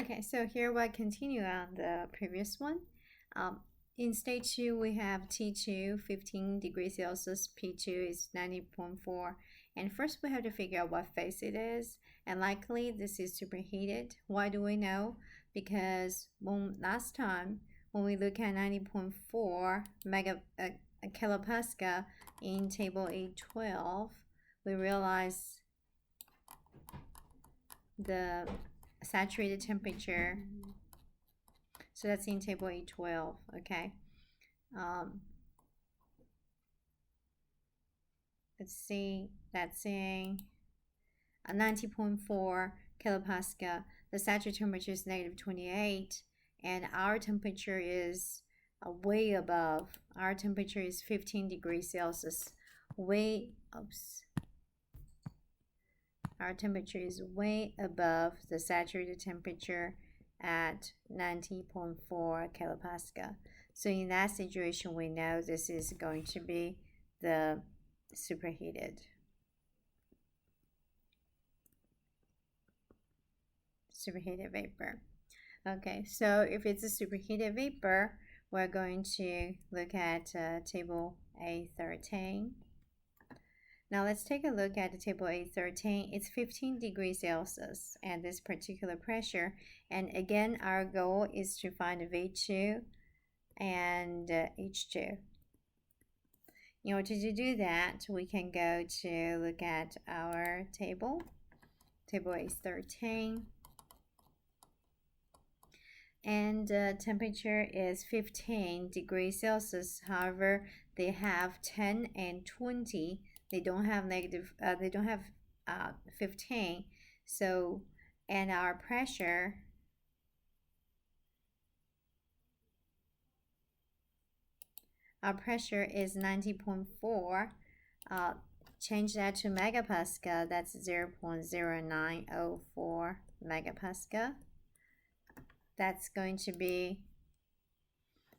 Okay, so here we'll continue on the previous one. In stage 2, we have T2, 15 degrees Celsius, P2 is 90.4. And first we have to figure out what phase it is. And likely this is superheated. Why do we know? Because last time, when we look at 90.4 kilopascal in table A12, we realize the saturated temperature. So that's in table A12, okay? Let's see, that's in 90.4 kilopascal. The saturated temperature is -28, and our temperature is way above. Our temperature is 15 degrees Celsius. Our temperature is way above the saturated temperature at 90.4 kilopascal. So in that situation, we know this is going to be the superheated vapor. Okay, so if it's a superheated vapor, we're going to look at table A13. Now let's take a look at the table A13. It's 15 degrees Celsius and this particular pressure. And again, our goal is to find V2 and H2. In order to do that, we can go to look at our table A13. And temperature is 15 degrees Celsius. However, they have 10 and 20. They don't have 15. So, and our pressure is 90.4. Change that to megapascal. That's 0.0904 megapascal. That's going to be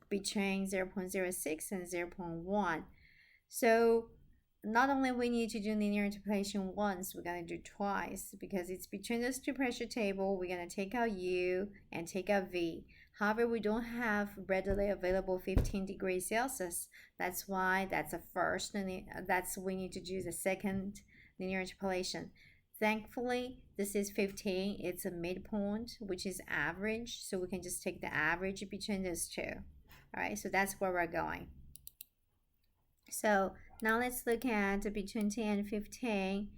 between 0.06 and 0.1. So not only we need to do linear interpolation once, we're going to do twice because it's between those two pressure tables. We're going to take out U and take out V. However, we don't have readily available 15 degrees Celsius. That's why that's a first, and we need to do the second linear interpolation. Thankfully, this is 15. It's a midpoint, which is average. So we can just take the average between those two. All right, so that's where we're going. So now let's look at between 10 and 15.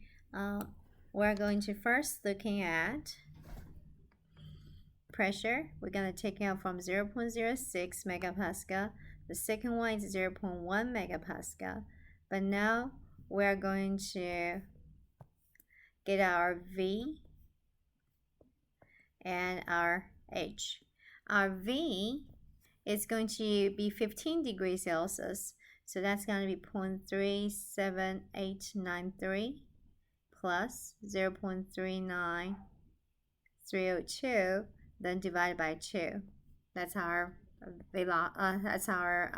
We're going to first looking at pressure. We're going to take out from 0.06 megapascal. The second one is 0.1 megapascal. But now we're going to get our V and our H. Our V is going to be 15 degrees Celsius. So that's going to be 0.37893 plus 0.39302, then divided by 2. That's our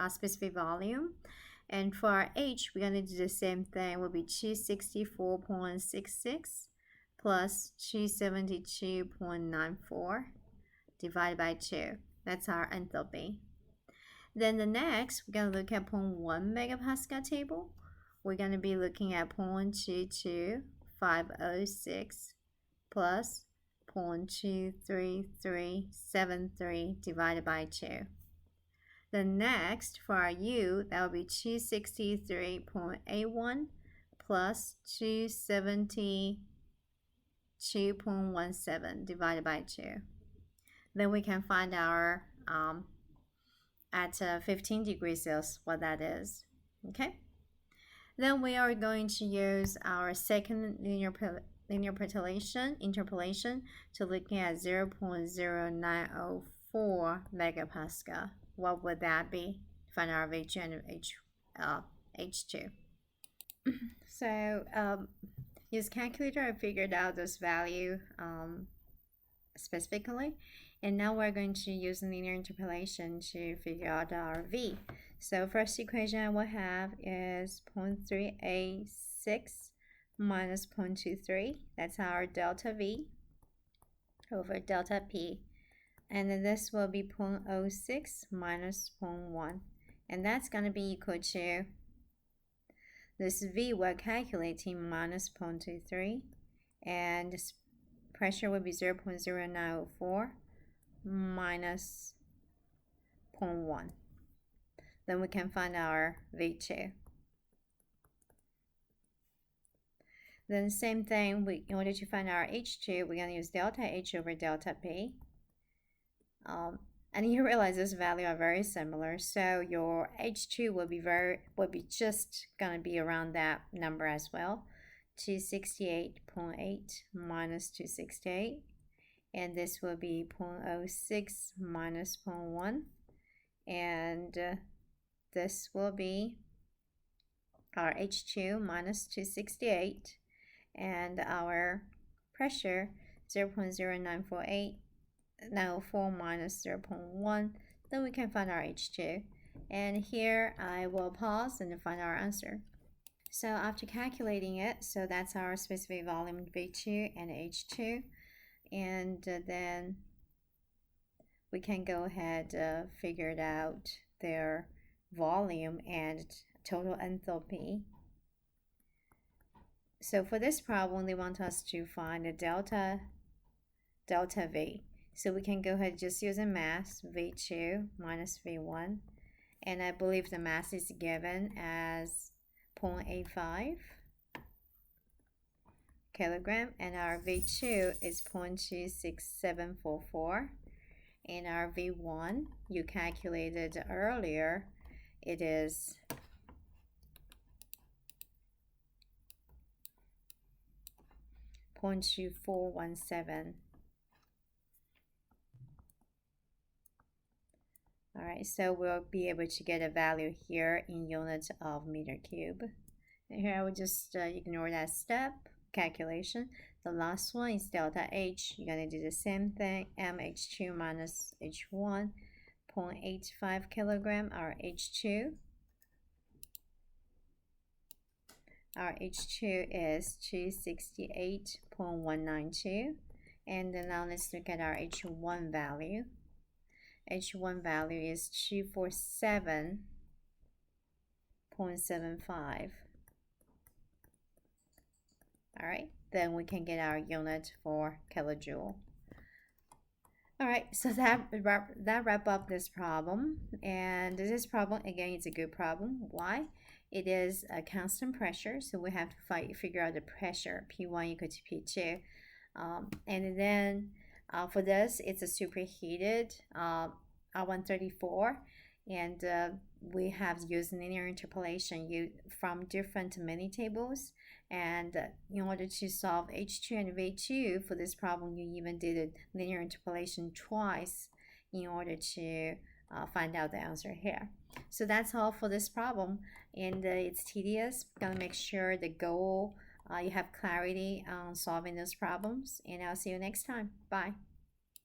specific volume. And for our H, we're going to do the same thing. It will be 264.66 plus 272.94 divided by 2. That's our enthalpy. Then the next, we're going to look at 0.1 megapascal table. We're going to be looking at 0.22506 plus 0.23373 divided by 2. The next, for our U, that will be 263.81 plus 272.17 divided by 2. Then we can find our at 15 degrees Celsius what that is. Okay. Then we are going to use our second linear interpolation to look at 0.0904 megapascal. What would that be? Find our V2 and H2. So use calculator, I figured out this value specifically. And now we're going to use linear interpolation to figure out our V. So first equation I will have is 0.386 minus 0.23. That's our delta V over delta P. and then this will be 0.06 minus 0.1, and that's going to be equal to this V we're calculating minus 0.23, and this pressure will be 0.0904 minus 0.1. Then we can find our V2. Then same thing, in order to find our H2, we're going to use delta H over delta P. And you realize this value are very similar, so your H2 will be just gonna be around that number as well, 268.8 minus 268, and this will be 0.06 minus 0.1, and this will be our H2 minus 268, and our pressure 0.0948. Now 4 minus 0.1, then we can find our H2. And here I will pause and find our answer. So after calculating it, so that's our specific volume V2 and H2. And then we can go ahead figure it out their volume and total enthalpy. So for this problem, they want us to find the delta V. So we can go ahead and just use a mass, V2 minus V1. And I believe the mass is given as 0.85 kilogram. And our V2 is 0.26744. And our V1, you calculated earlier, it is 0.2417. All right, so we'll be able to get a value here in units of meter cube. And here I will just ignore that step, calculation. The last one is delta H. You're going to do the same thing, mH2 minus H1, 0.85 kilogram, our H2. Our H2 is 268.192. And then now let's look at our H1 value. H1 value is 247.75. All right, then we can get our unit for kilojoule. All right, so that wrap up this problem. And this problem, again, it's a good problem. Why? It is a constant pressure, so we have to figure out the pressure, P1 equal to P2. And then for this, it's a superheated R134, and we have used linear interpolation from different mini tables. And in order to solve H2 and V2 for this problem, you even did a linear interpolation twice in order to find out the answer here. So that's all for this problem, and it's tedious. Gonna make sure the goal you have clarity on solving those problems, and I'll see you next time. Bye.